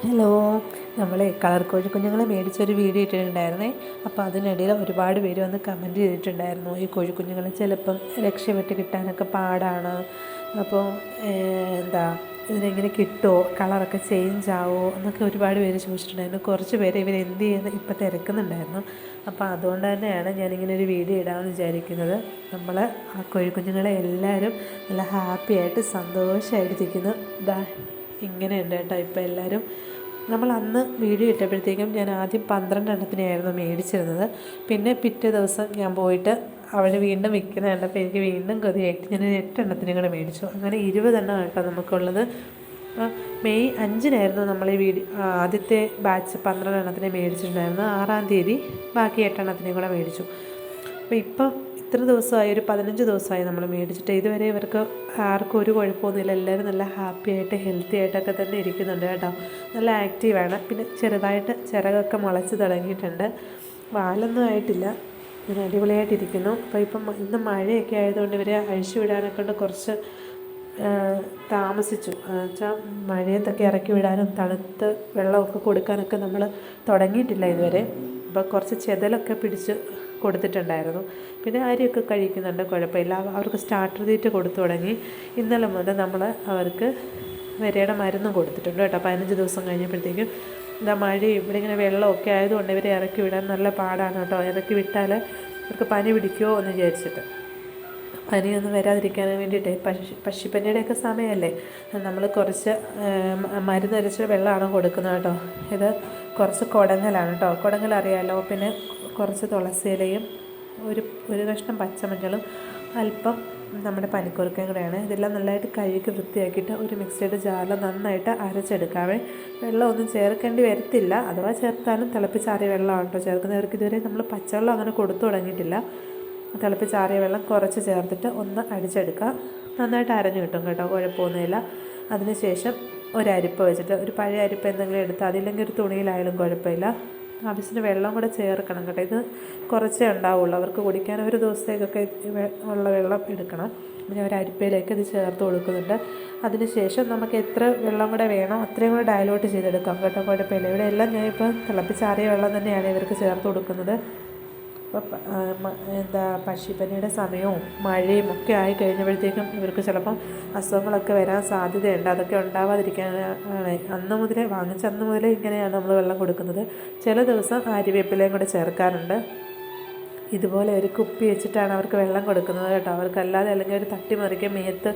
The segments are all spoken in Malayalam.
ഹലോ, നമ്മൾ കളർ കോഴി കുഞ്ഞുങ്ങളെ മേടിച്ചൊരു വീഡിയോ ഇട്ടിട്ടുണ്ടായിരുന്നേ. അപ്പോൾ അതിനിടയിൽ ഒരുപാട് പേര് വന്ന് കമൻറ്റ് ചെയ്തിട്ടുണ്ടായിരുന്നു, ഈ കോഴിക്കുഞ്ഞുങ്ങളെ ചിലപ്പം രക്ഷപ്പെട്ട് കിട്ടാനൊക്കെ പാടാണ്, അപ്പോൾ എന്താ ഇതിനെങ്ങനെ കിട്ടുമോ, കളറൊക്കെ ചേഞ്ച് ആവുമോ എന്നൊക്കെ ഒരുപാട് പേര് ചോദിച്ചിട്ടുണ്ടായിരുന്നു. കുറച്ച് പേര് ഇവർ എന്ത് ചെയ്യുന്നത് ഇപ്പം തിരക്കുന്നുണ്ടായിരുന്നു. അപ്പോൾ അതുകൊണ്ട് തന്നെയാണ് ഞാനിങ്ങനെ ഒരു വീഡിയോ ഇടാമെന്ന് വിചാരിക്കുന്നത്. നമ്മൾ ആ കോഴിക്കുഞ്ഞുങ്ങളെ എല്ലാവരും നല്ല ഹാപ്പി ആയിട്ട് സന്തോഷമായിട്ടിരിക്കുന്നു. ഇതാ ഇങ്ങനെയുണ്ട് കേട്ടോ. ഇപ്പോൾ എല്ലാവരും നമ്മൾ അന്ന് വീഡിയോ ഇട്ടപ്പോഴത്തേക്കും ഞാൻ ആദ്യം 12 എണ്ണത്തിനെയായിരുന്നു മേടിച്ചിരുന്നത്. പിന്നെ പിറ്റേ ദിവസം ഞാൻ പോയിട്ട് അവൾ വീണ്ടും വിൽക്കുന്ന കണ്ടപ്പോൾ എനിക്ക് വീണ്ടും കൊതിയായിട്ട് ഞാൻ 8 എണ്ണത്തിനും കൂടെ മേടിച്ചു. അങ്ങനെ 20 എണ്ണം കേട്ടോ നമുക്കുള്ളത്. മെയ് 5-നായിരുന്നു നമ്മൾ ഈ ആദ്യത്തെ ബാച്ച് 12 എണ്ണത്തിനെ മേടിച്ചിട്ടുണ്ടായിരുന്നു. 6-ാം തീയതി ബാക്കി 8 എണ്ണത്തിനെയും കൂടെ മേടിച്ചു. അപ്പോൾ ഇപ്പം ഇത്ര ദിവസമായി, ഒരു 15 ദിവസമായി നമ്മൾ മേടിച്ചിട്ട്. ഇതുവരെ ഇവർക്ക് ആർക്കും ഒരു കുഴപ്പമൊന്നുമില്ല. എല്ലാവരും നല്ല ഹാപ്പി ആയിട്ട് ഹെൽത്തി ആയിട്ടൊക്കെ തന്നെ ഇരിക്കുന്നുണ്ട് കേട്ടോ. നല്ല ആക്റ്റീവാണ്. പിന്നെ ചെറുതായിട്ട് ചിറകൊക്കെ മുളച്ച് തുടങ്ങിയിട്ടുണ്ട്. വാലൊന്നും ആയിട്ടില്ല, ഇങ്ങനെ അടിപൊളിയായിട്ടിരിക്കുന്നു. അപ്പോൾ ഇപ്പം ഇന്ന് മഴയൊക്കെ ആയതുകൊണ്ട് ഇവരെ അഴിച്ചു വിടാനൊക്കെ കൊണ്ട് കുറച്ച് താമസിച്ചു. വെച്ചാൽ മഴയത്തൊക്കെ ഇറക്കി വിടാനും തണുത്ത് വെള്ളമൊക്കെ കൊടുക്കാനൊക്കെ നമ്മൾ തുടങ്ങിയിട്ടില്ല ഇതുവരെ. അപ്പോൾ കുറച്ച് ചെതലൊക്കെ പിടിച്ച് കൊടുത്തിട്ടുണ്ടായിരുന്നു. പിന്നെ അരിയൊക്കെ കഴിക്കുന്നുണ്ട്, കുഴപ്പമില്ല. അവർക്ക് സ്റ്റാർട്ടർ തീറ്റ കൊടുത്തു തുടങ്ങി. ഇന്നലെ മുതൽ നമ്മൾ അവർക്ക് വിരയുടെ മരുന്നും കൊടുത്തിട്ടുണ്ട് കേട്ടോ. 15 ദിവസം കഴിഞ്ഞപ്പോഴത്തേക്കും എന്താ മഴയും ഇവിടെ ഇങ്ങനെ വെള്ളമൊക്കെ ആയതുകൊണ്ട് ഇവരെ ഇറക്കി വിടാൻ നല്ല പാടാണ് കേട്ടോ. ഇറക്കി വിട്ടാൽ അവർക്ക് പനി പിടിക്കുമോ എന്ന് വിചാരിച്ചിട്ട്, പനിയൊന്നും വരാതിരിക്കാൻ വേണ്ടിയിട്ട്. പക്ഷിപ്പനിയുടെയൊക്കെ സമയമല്ലേ, നമ്മൾ കുറച്ച് മരുന്നരച്ച വെള്ളമാണ് കൊടുക്കുന്നത് കേട്ടോ. ഇത് കുറച്ച് കുടങ്ങലാണ് കേട്ടോ. കുടങ്ങൽ അറിയാമല്ലോ. പിന്നെ കുറച്ച് തുളസി ഇലയും ഒരു കഷ്ണം പച്ചമഞ്ഞളും അല്പം നമ്മുടെ പനിക്കുറുക്കയും കൂടെയാണ്. ഇതെല്ലാം നല്ലതായിട്ട് കഴുകി വൃത്തിയാക്കിയിട്ട് ഒരു മിക്സിയുടെ ജാറിൽ നന്നായിട്ട് അരച്ചെടുക്കാവേ. വെള്ളമൊന്നും ചേർക്കേണ്ടി വരത്തില്ല. അഥവാ ചേർത്താലും തിളപ്പിച്ചാറിയ വെള്ളമാണ് കേട്ടോ ചേർക്കുന്നവർക്ക്. ഇതുവരെ നമ്മൾ പച്ചവെള്ളം അങ്ങനെ കൊടുത്തു തുടങ്ങിയിട്ടില്ല. തിളപ്പിച്ചാറിയ വെള്ളം കുറച്ച് ചേർത്തിട്ട് ഒന്ന് അടിച്ചെടുക്കുക. നന്നായിട്ട് അരഞ്ഞു കിട്ടും കേട്ടോ, കുഴപ്പമൊന്നുമില്ല. അതിനുശേഷം ഒരരിപ്പ വെച്ചിട്ട്, ഒരു പഴയ അരിപ്പ എന്തെങ്കിലും എടുത്താൽ അതില്ലെങ്കിൽ ഒരു തുണിയിലായാലും കുഴപ്പമില്ല, ആവശ്യത്തിന് വെള്ളം കൂടെ ചേർക്കണം കേട്ടോ. ഇത് കുറച്ചേ ഉണ്ടാവുള്ളൂ അവർക്ക് കുടിക്കാൻ. ഒരു ദിവസത്തേക്കൊക്കെ ഉള്ള വെള്ളം എടുക്കണം. പിന്നെ ഒരു അരിപ്പയിലേക്ക് ഇത് ചേർത്ത് കൊടുക്കുന്നുണ്ട്. അതിനുശേഷം നമുക്ക് എത്ര വെള്ളം കൂടെ വേണോ അത്രയും കൂടെ ഡയലോട്ട് ചെയ്തെടുക്കാം കേട്ടോ, കുഴപ്പമില്ല. ഇവിടെ എല്ലാം ഞാനിപ്പോൾ തിളപ്പിച്ചാറിയ വെള്ളം തന്നെയാണ് ഇവർക്ക് ചേർത്ത് കൊടുക്കുന്നത്. അപ്പോൾ പക്ഷിപ്പനിയുടെ സമയവും മഴയും ഒക്കെ ആയി കഴിഞ്ഞപ്പോഴത്തേക്കും ഇവർക്ക് ചിലപ്പം അസുഖങ്ങളൊക്കെ വരാൻ സാധ്യതയുണ്ട്. അതൊക്കെ ഉണ്ടാവാതിരിക്കാനാണ് അന്ന് മുതലേ ഇങ്ങനെയാണ് നമ്മൾ വെള്ളം കൊടുക്കുന്നത്. ചില ദിവസം ആര്യവേപ്പിലയും കൂടെ ചേർക്കാറുണ്ട്. ഇതുപോലെ ഒരു കുപ്പി വെച്ചിട്ടാണ് അവർക്ക് വെള്ളം കൊടുക്കുന്നത് കേട്ടോ. അവർക്കല്ലാതെ അല്ലെങ്കിൽ ഒരു തട്ടിമറിക്കുക മേത്ത്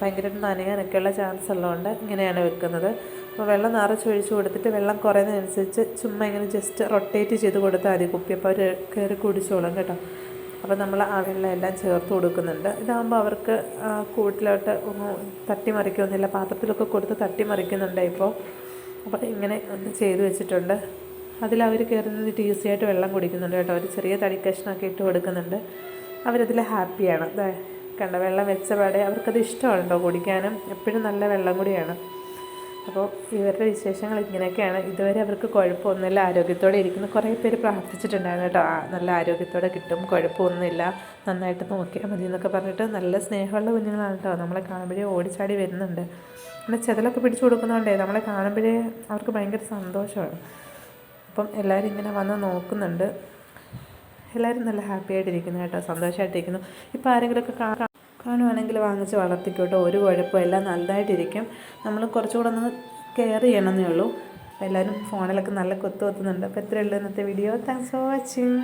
ഭയങ്കരമായിട്ട് നനയാനൊക്കെയുള്ള ചാൻസ് ഉള്ളതുകൊണ്ട് ഇങ്ങനെയാണ് വെക്കുന്നത്. അപ്പോൾ വെള്ളം നിറച്ചൊഴിച്ച് കൊടുത്തിട്ട് വെള്ളം കുറയുന്നതനുസരിച്ച് ചുമ്മാ ഇങ്ങനെ ജസ്റ്റ് റൊട്ടേറ്റ് ചെയ്ത് കൊടുത്താൽ മതി കുപ്പി. അപ്പോൾ അവർ കയറി കുടിച്ചോളും കേട്ടോ. അപ്പോൾ നമ്മൾ ആ വെള്ളം എല്ലാം ചേർത്ത് കൊടുക്കുന്നുണ്ട്. ഇതാകുമ്പോൾ അവർക്ക് കൂട്ടിലോട്ട് തട്ടിമറിക്കൊന്നുമില്ല. പാത്രത്തിലൊക്കെ കൊടുത്ത് തട്ടിമറിക്കുന്നുണ്ട് ഇപ്പോൾ. അപ്പോൾ ഇങ്ങനെ ഒന്ന് ചെയ്ത് വെച്ചിട്ടുണ്ട്. അതിലവർ കയറി നിന്നിട്ട് ഈസിയായിട്ട് വെള്ളം കുടിക്കുന്നുണ്ട് കേട്ടോ. ഒരു ചെറിയ തടിക്കഷ്ണമൊക്കെ ഇട്ട് കൊടുക്കുന്നുണ്ട്. അവരതിൽ ഹാപ്പിയാണ്. കണ്ട വെള്ളം വെച്ച പാടെ അവർക്കത് ഇഷ്ടമാണ് കേട്ടോ കുടിക്കാനും. എപ്പോഴും നല്ല വെള്ളം കൂടിയാണ്. അപ്പോൾ ഇവരുടെ വിശേഷങ്ങൾ ഇങ്ങനെയൊക്കെയാണ്. ഇതുവരെ അവർക്ക് കുഴപ്പമൊന്നുമില്ല, ആരോഗ്യത്തോടെ ഇരിക്കുന്നു. കുറേ പേര് പ്രാർത്ഥിച്ചിട്ടുണ്ടായിരുന്നു കേട്ടോ, നല്ല ആരോഗ്യത്തോടെ കിട്ടും, കുഴപ്പമൊന്നുമില്ല, നന്നായിട്ട് നോക്കിയാൽ മതി എന്നൊക്കെ പറഞ്ഞിട്ട്. നല്ല സ്നേഹമുള്ള കുഞ്ഞുങ്ങളാണ് കേട്ടോ. നമ്മളെ കാണുമ്പോഴേ ഓടിച്ചാടി വരുന്നുണ്ട്. പിന്നെ ചെതലൊക്കെ പിടിച്ചു കൊടുക്കുന്നതുകൊണ്ടേ നമ്മളെ കാണുമ്പോഴേ അവർക്ക് ഭയങ്കര സന്തോഷമാണ്. അപ്പം എല്ലാവരും ഇങ്ങനെ വന്ന് നോക്കുന്നുണ്ട്. എല്ലാവരും നല്ല ഹാപ്പി ആയിട്ടിരിക്കുന്നു കേട്ടോ, സന്തോഷമായിട്ടിരിക്കുന്നു. ഇപ്പോൾ ആരെങ്കിലുമൊക്കെ കാണുവാണെങ്കിൽ വാങ്ങിച്ച് വളർത്തിക്കോട്ടോ, ഒരു കുഴപ്പമില്ല, നല്ലതായിട്ടിരിക്കും. നമ്മൾ കുറച്ചുകൂടെ ഒന്ന് കെയർ ചെയ്യണമെന്നേ ഉള്ളൂ. എല്ലാവരും ഫോണിലൊക്കെ നല്ല കൊത്തുന്നുണ്ട്. അപ്പോൾ എത്രയുള്ളൂ ഇന്നത്തെ വീഡിയോ. Thanks for watching.